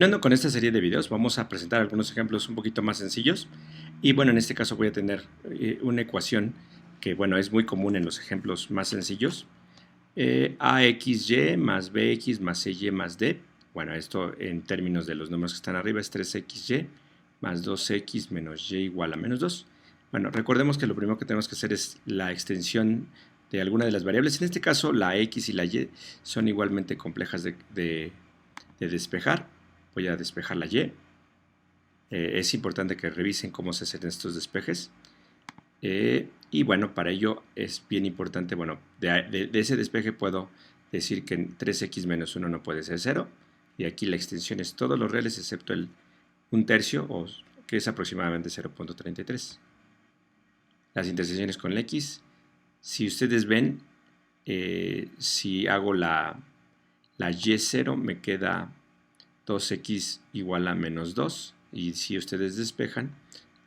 Continuando con esta serie de videos, vamos a presentar algunos ejemplos un poquito más sencillos. Y bueno, en este caso voy a tener una ecuación que, bueno, es muy común en los ejemplos más sencillos. AXY más BX más CY más D. Bueno, esto en términos de los números que están arriba es 3XY más 2X menos Y igual a menos 2. Bueno, recordemos que lo primero que tenemos que hacer es la extensión de alguna de las variables. En este caso, la X y la Y son igualmente complejas de despejar. Voy a despejar la Y. Es importante que revisen cómo se hacen estos despejes. Y bueno, para ello es bien importante, bueno, de ese despeje puedo decir que 3x menos 1 no puede ser 0. Y aquí la extensión es todos los reales excepto el 1/3, que es aproximadamente 0.33. Las intersecciones con la x, si ustedes ven, si hago la y0 me queda 2x igual a menos 2, y si ustedes despejan,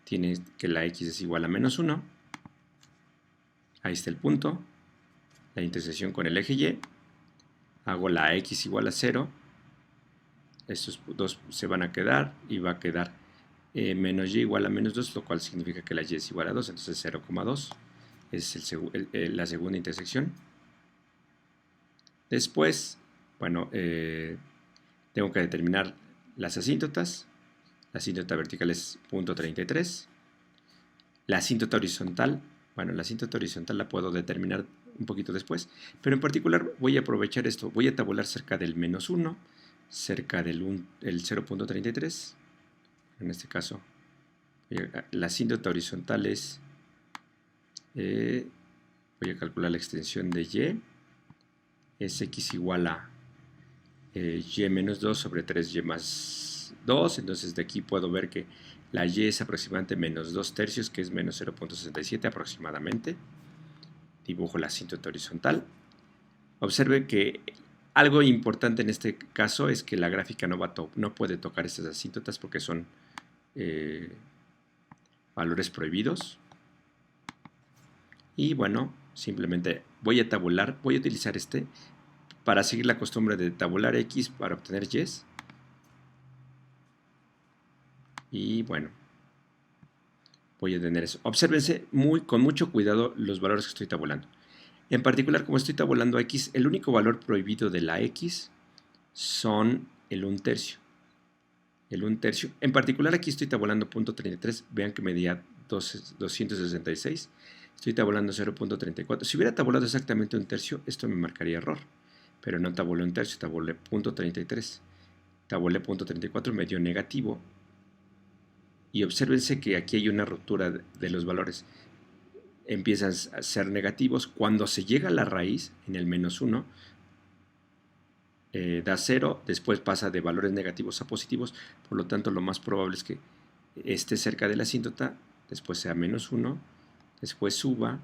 tienen que la x es igual a menos 1. Ahí está el punto, la intersección con el eje y. Hago la x igual a 0, estos dos se van a quedar y va a quedar menos y igual a menos 2, lo cual significa que la y es igual a 2, entonces 0,2 es la segunda intersección. Después, bueno, tengo que determinar las asíntotas. La asíntota vertical es 0.33. La asíntota horizontal, bueno, la asíntota horizontal la puedo determinar un poquito después, pero en particular voy a aprovechar esto. Voy a tabular cerca del menos 1, cerca del 0.33. En este caso, la asíntota horizontal es, voy a calcular la extensión de y, es x igual a y menos 2 sobre 3y más 2, entonces de aquí puedo ver que la y es aproximadamente menos 2/3, que es menos 0.67 aproximadamente. Dibujo la asíntota horizontal. Observen que algo importante en este caso es que la gráfica no puede tocar estas asíntotas porque son valores prohibidos. Y bueno, simplemente voy a tabular, voy a utilizar este para seguir la costumbre de tabular x para obtener y. Y bueno, voy a tener eso. Obsérvense con mucho cuidado los valores que estoy tabulando. En particular, como estoy tabulando x, el único valor prohibido de la x son el 1/3. El 1/3. En particular, aquí estoy tabulando 0.33. Vean que medía 266. Estoy tabulando 0.34. Si hubiera tabulado exactamente 1/3, esto me marcaría error. Pero no tabulé 1/3, tabulé 0.33. Tabulé 0.34, me dio negativo. Y obsérvense que aquí hay una ruptura de los valores. Empiezan a ser negativos. Cuando se llega a la raíz, en el menos 1, da 0, después pasa de valores negativos a positivos, por lo tanto lo más probable es que esté cerca de la asíntota, después sea menos 1, después suba,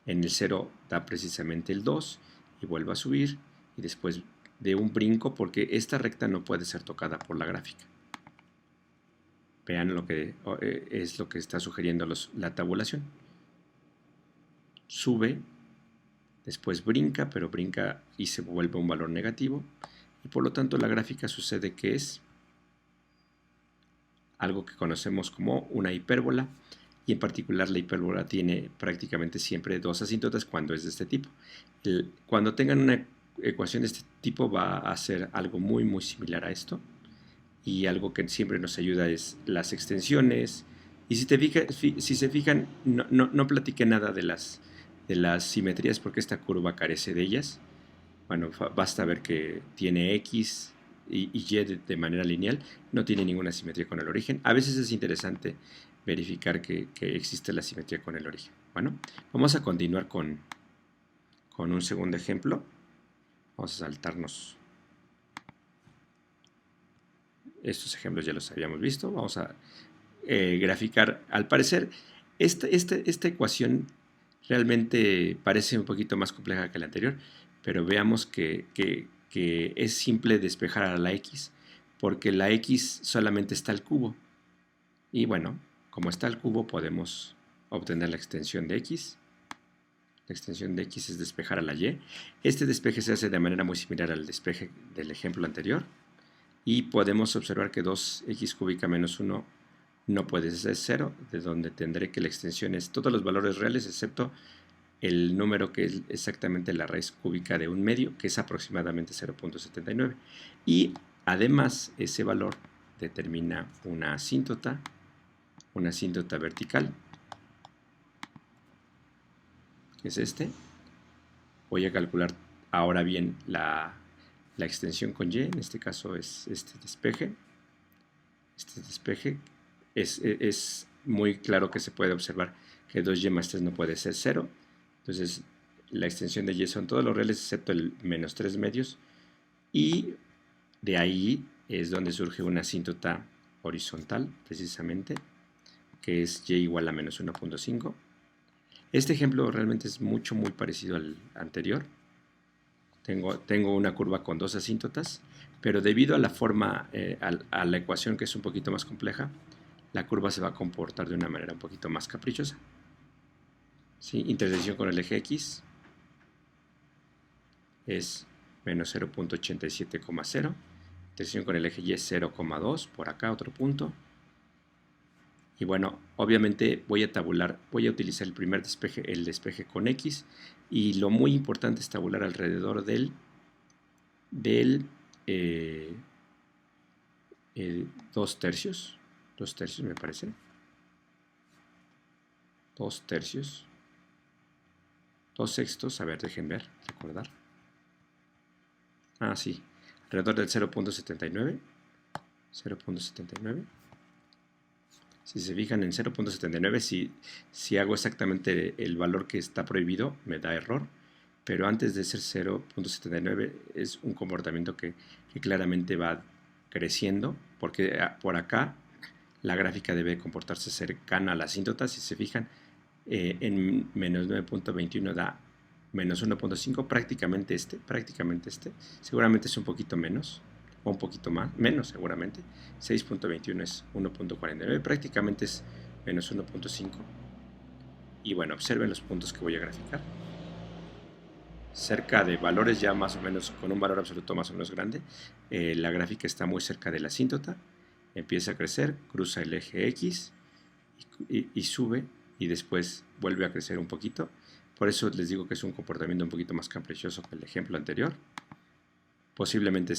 en el 0 da precisamente el 2 y vuelva a subir, y después de un brinco, porque esta recta no puede ser tocada por la gráfica. Vean lo que es lo que está sugiriendo la tabulación. Sube, después brinca, pero brinca y se vuelve un valor negativo, y por lo tanto la gráfica sucede que es algo que conocemos como una hipérbola, y en particular la hipérbola tiene prácticamente siempre dos asíntotas cuando es de este tipo. Cuando tengan una ecuación de este tipo va a ser algo muy similar a esto, y algo que siempre nos ayuda es las extensiones. Y si se fijan, no platiqué nada de las simetrías porque esta curva carece de ellas. Bueno, basta ver que tiene x y y de manera lineal, no tiene ninguna simetría con el origen. A veces es interesante verificar que existe la simetría con el origen. Bueno, vamos a continuar con un segundo ejemplo. Vamos a saltarnos. Estos ejemplos ya los habíamos visto. Vamos a graficar. Al parecer, esta ecuación realmente parece un poquito más compleja que la anterior, pero veamos que es simple despejar a la x, porque la x solamente está al cubo. Y bueno, como está al cubo, podemos obtener la extensión de x. La extensión de x es despejar a la y. Este despeje se hace de manera muy similar al despeje del ejemplo anterior. y podemos observar que 2x cúbica menos 1 no puede ser 0, de donde tendré que la extensión es todos los valores reales excepto el número que es exactamente la raíz cúbica de 1/2, que es aproximadamente 0.79. Y además ese valor determina una asíntota vertical, que es este. Voy a calcular ahora bien la extensión con y, en este caso es este despeje. Este despeje es muy claro que se puede observar que 2y más 3 no puede ser 0. Entonces la extensión de y son todos los reales excepto el menos 3 medios. Y de ahí es donde surge una asíntota horizontal, precisamente, que es y igual a menos 1.5. Este ejemplo realmente es muy parecido al anterior. Tengo una curva con dos asíntotas, pero debido a la forma, a la ecuación que es un poquito más compleja, la curva se va a comportar de una manera un poquito más caprichosa. ¿Sí? Intersección con el eje X es menos 0.87,0. Intersección con el eje Y es 0,2, por acá otro punto. Y bueno, obviamente voy a utilizar el primer despeje, el despeje con X, y lo muy importante es tabular alrededor del 2/3, 2/3 me parece, 2/3, 2/6, a ver, dejen ver, recordar. Ah, sí, alrededor del 0.79, 0.79. Si se fijan en 0.79, si hago exactamente el valor que está prohibido, me da error. Pero antes de ser 0.79 es un comportamiento que claramente va creciendo, porque por acá la gráfica debe comportarse cercana a la asíntota. Si se fijan, en menos 9.21 da menos 1.5, prácticamente este, seguramente es un poquito menos, o un poquito más, menos seguramente. 6.21 es 1.49, prácticamente es menos 1.5. Y bueno, observen los puntos que voy a graficar. Cerca de valores ya más o menos, con un valor absoluto más o menos grande, la gráfica está muy cerca de la asíntota, empieza a crecer, cruza el eje X y sube, y después vuelve a crecer un poquito. Por eso les digo que es un comportamiento un poquito más caprichoso que el ejemplo anterior. Posiblemente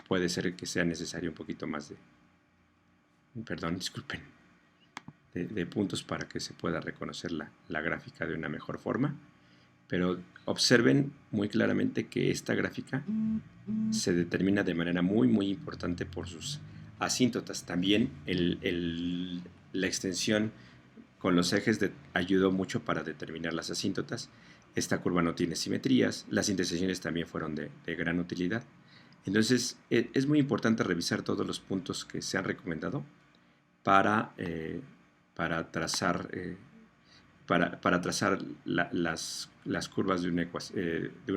puede ser que sea necesario un poquito más de puntos para que se pueda reconocer la gráfica de una mejor forma. Pero observen muy claramente que esta gráfica se determina de manera muy importante por sus asíntotas. También la extensión con los ejes ayudó mucho para determinar las asíntotas. Esta curva no tiene simetrías, las intersecciones también fueron de gran utilidad. Entonces es muy importante revisar todos los puntos que se han recomendado para trazar, las curvas de una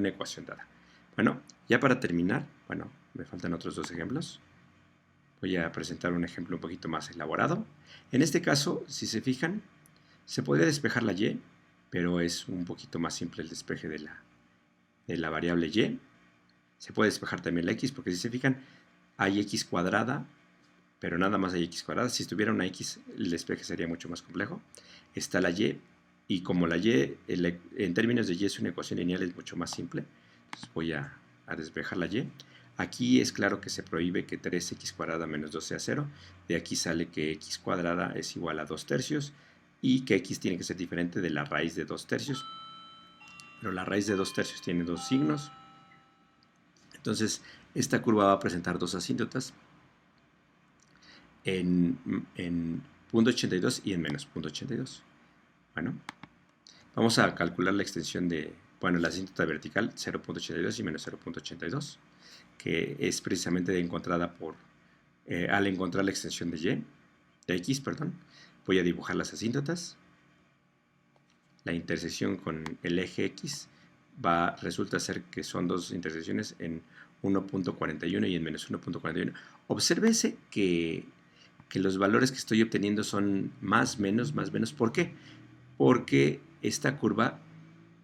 ecuación dada. Bueno, ya para terminar, bueno, me faltan otros dos ejemplos. Voy a presentar un ejemplo un poquito más elaborado. En este caso, si se fijan, se puede despejar la y, pero es un poquito más simple el despeje de la variable y. Se puede despejar también la x, porque si se fijan, hay x cuadrada, pero nada más hay x cuadrada. Si estuviera una x, el despeje sería mucho más complejo. Está la y como la y, en términos de y es una ecuación lineal, es mucho más simple. Entonces voy a despejar la y. Aquí es claro que se prohíbe que 3x cuadrada menos 2 sea 0. De aquí sale que x cuadrada es igual a 2/3 y que x tiene que ser diferente de la raíz de 2/3. Pero la raíz de 2/3 tiene dos signos. Entonces, esta curva va a presentar dos asíntotas en 0.82 y en menos 0.82. Bueno, vamos a calcular la extensión de, la asíntota vertical 0.82 y menos 0.82, que es precisamente encontrada al encontrar la extensión de x, voy a dibujar las asíntotas. La intersección con el eje X resulta ser que son dos intersecciones en 1.41 y en menos 1.41. Obsérvese que los valores que estoy obteniendo son más, menos. ¿Por qué? Porque esta curva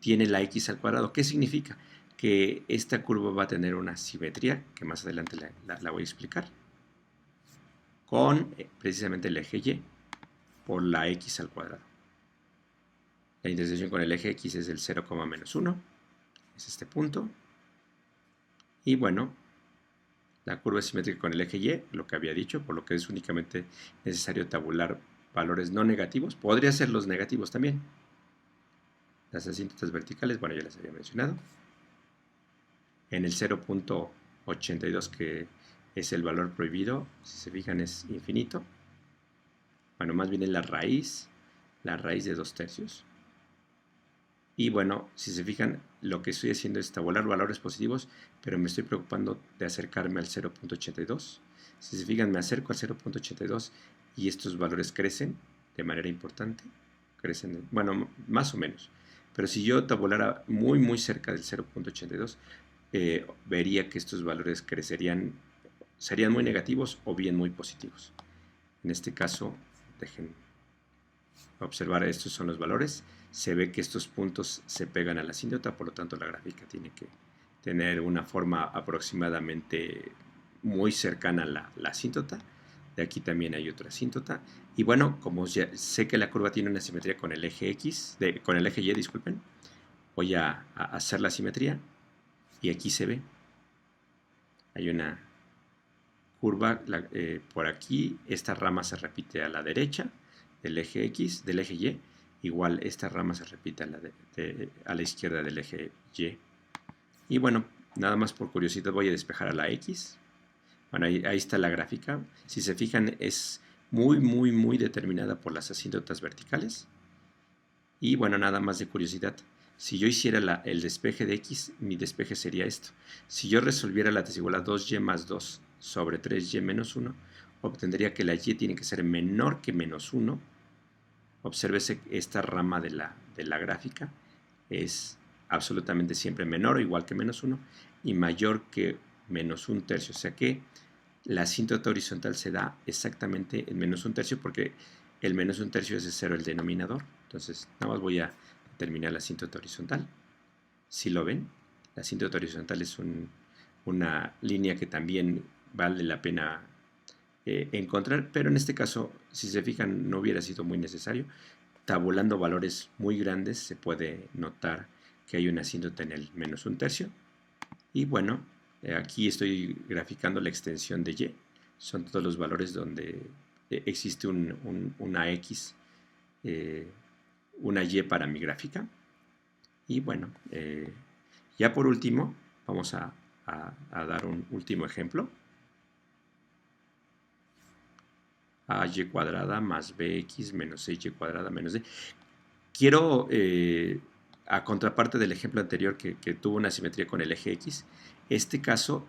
tiene la x al cuadrado. ¿Qué significa? que esta curva va a tener una simetría, que más adelante la voy a explicar, con precisamente el eje Y por la x al cuadrado. La intersección con el eje x es el 0, menos 1, es este punto. Y bueno, la curva es simétrica con el eje Y, lo que había dicho, por lo que es únicamente necesario tabular valores no negativos. Podría ser los negativos también. Las asíntotas verticales, bueno, ya las había mencionado. En el 0.82, que es el valor prohibido, si se fijan es infinito. Bueno, más bien es la raíz de 2/3. Y bueno, si se fijan, lo que estoy haciendo es tabular valores positivos, pero me estoy preocupando de acercarme al 0.82. Si se fijan, me acerco al 0.82 y estos valores crecen de manera importante. Crecen, bueno, más o menos. Pero si yo tabulara muy cerca del 0.82, vería que estos valores serían muy negativos o bien muy positivos. En este caso, dejen observar, estos son los valores. Se ve que estos puntos se pegan a la asíntota, por lo tanto la gráfica tiene que tener una forma aproximadamente muy cercana a la asíntota. De aquí también hay otra asíntota. Y bueno, como ya sé que la curva tiene una simetría con el eje X, con el eje Y, disculpen, voy a hacer la simetría y aquí se ve. Hay una curva por aquí, esta rama se repite a la derecha del eje X, del eje Y, igual esta rama se repite a la izquierda del eje Y. Y bueno, nada más por curiosidad voy a despejar a la X. Bueno, ahí está la gráfica. Si se fijan, es muy determinada por las asíntotas verticales. Y bueno, nada más de curiosidad. Si yo hiciera el despeje de X, mi despeje sería esto. Si yo resolviera la desigualdad 2y más 2 sobre 3y menos 1, obtendría que la y tiene que ser menor que menos 1. Obsérvese esta rama de la gráfica es absolutamente siempre menor o igual que menos 1 y mayor que menos 1/3. O sea que la asíntota horizontal se da exactamente en menos 1/3 porque el menos 1/3 es de 0 el denominador. Entonces, nada más voy a determinar la asíntota horizontal. Si lo ven, la asíntota horizontal es una línea que también vale la pena encontrar, pero en este caso, si se fijan, no hubiera sido muy necesario. Tabulando valores muy grandes se puede notar que hay una asíntota en el menos 1/3. Y bueno, aquí estoy graficando la extensión de Y. Son todos los valores donde existe una X, una Y para mi gráfica. Y bueno, ya por último, vamos a dar un último ejemplo. AY cuadrada más BX menos 6Y cuadrada menos D. Quiero, a contraparte del ejemplo anterior que tuvo una simetría con el eje X, este caso,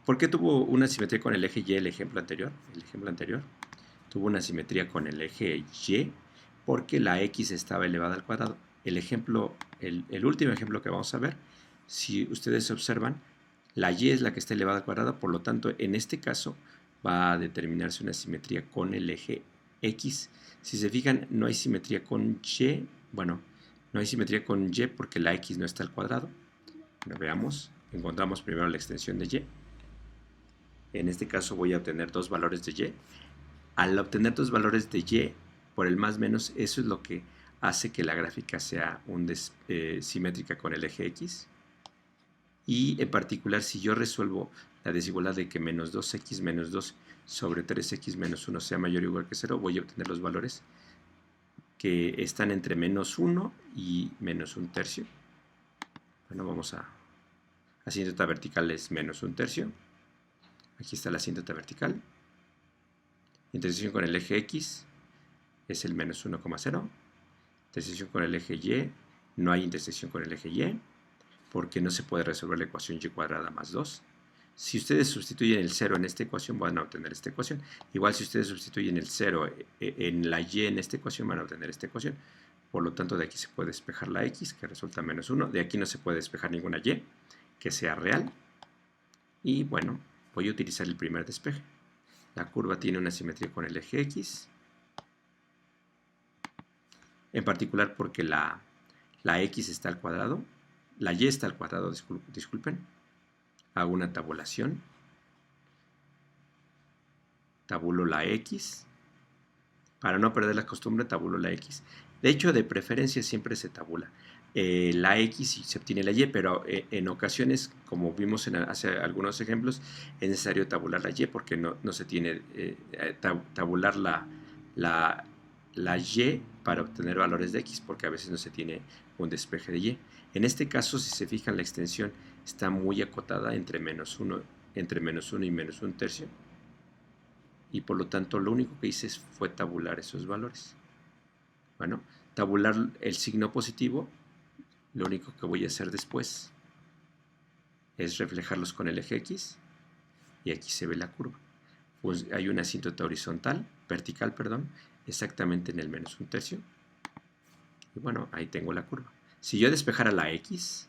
¿por qué tuvo una simetría con el eje Y el ejemplo anterior? El ejemplo anterior tuvo una simetría con el eje Y porque la X estaba elevada al cuadrado. El último ejemplo que vamos a ver, si ustedes observan, la Y es la que está elevada al cuadrado, por lo tanto, en este caso va a determinarse una simetría con el eje X. Si se fijan, no hay simetría con Y. Bueno, no hay simetría con Y porque la X no está al cuadrado. Bueno, veamos. Encontramos primero la extensión de Y. En este caso voy a obtener dos valores de Y. Al obtener dos valores de Y por el más menos, eso es lo que hace que la gráfica sea simétrica con el eje X. Y en particular, si yo resuelvo la desigualdad de que menos 2x menos 2 sobre 3x menos 1 sea mayor o igual que 0, voy a obtener los valores que están entre menos 1 y menos 1/3. Bueno, vamos a asíntota vertical es menos 1/3. Aquí está la asíntota vertical. Intersección con el eje X es el menos 1,0. Intersección con el eje Y, no hay intersección con el eje Y, porque no se puede resolver la ecuación y cuadrada más 2. Si ustedes sustituyen el 0 en esta ecuación, van a obtener esta ecuación. Igual si ustedes sustituyen el 0 en la y en esta ecuación, van a obtener esta ecuación. Por lo tanto, de aquí se puede despejar la x, que resulta menos 1. De aquí no se puede despejar ninguna y que sea real. Y bueno, voy a utilizar el primer despeje. La curva tiene una simetría con el eje x. En particular porque la x está al cuadrado. la y está al cuadrado, disculpen. Hago una tabulación. Tabulo la x. Para no perder la costumbre, tabulo la x. De hecho, de preferencia siempre se tabula la x y se obtiene la y, pero en ocasiones, como vimos hace algunos ejemplos, es necesario tabular la y porque no se tiene tabular la y para obtener valores de x, porque a veces no se tiene un despeje de y. En este caso, si se fijan, la extensión está muy acotada entre menos 1 y menos 1 tercio, y por lo tanto lo único que hice fue tabular esos valores. Bueno, tabular el signo positivo, lo único que voy a hacer después es reflejarlos con el eje X, y aquí se ve la curva. Pues hay una asíntota vertical, exactamente en el menos 1 tercio. Y bueno, ahí tengo la curva. Si yo despejara la X,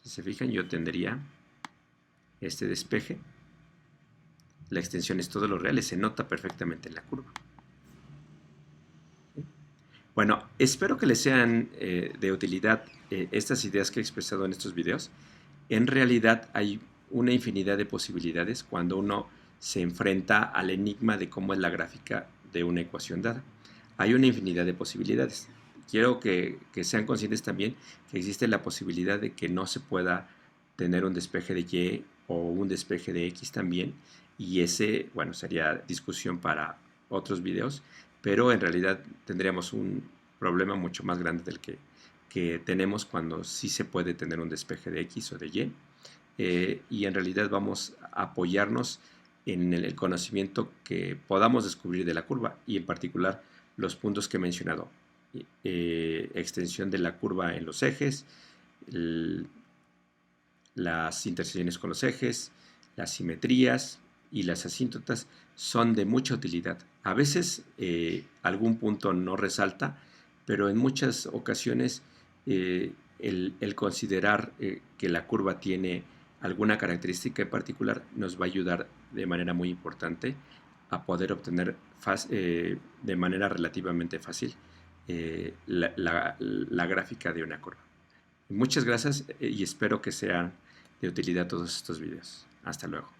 si se fijan, yo tendría este despeje. La extensión es todo lo real, se nota perfectamente en la curva. Bueno, espero que les sean de utilidad estas ideas que he expresado en estos videos. En realidad hay una infinidad de posibilidades cuando uno se enfrenta al enigma de cómo es la gráfica de una ecuación dada. Hay una infinidad de posibilidades. Quiero que sean conscientes también que existe la posibilidad de que no se pueda tener un despeje de y o un despeje de x también, y ese, bueno, sería discusión para otros videos, pero en realidad tendríamos un problema mucho más grande del que tenemos cuando sí se puede tener un despeje de x o de y, y en realidad vamos a apoyarnos en el conocimiento que podamos descubrir de la curva, y en particular los puntos que he mencionado: extensión de la curva en los ejes, las intersecciones con los ejes, las simetrías y las asíntotas son de mucha utilidad. A veces algún punto no resalta, pero en muchas ocasiones el considerar que la curva tiene alguna característica en particular nos va a ayudar de manera muy importante a poder obtener de manera relativamente fácil la gráfica de una curva. Muchas gracias y espero que sean de utilidad todos estos videos. Hasta luego.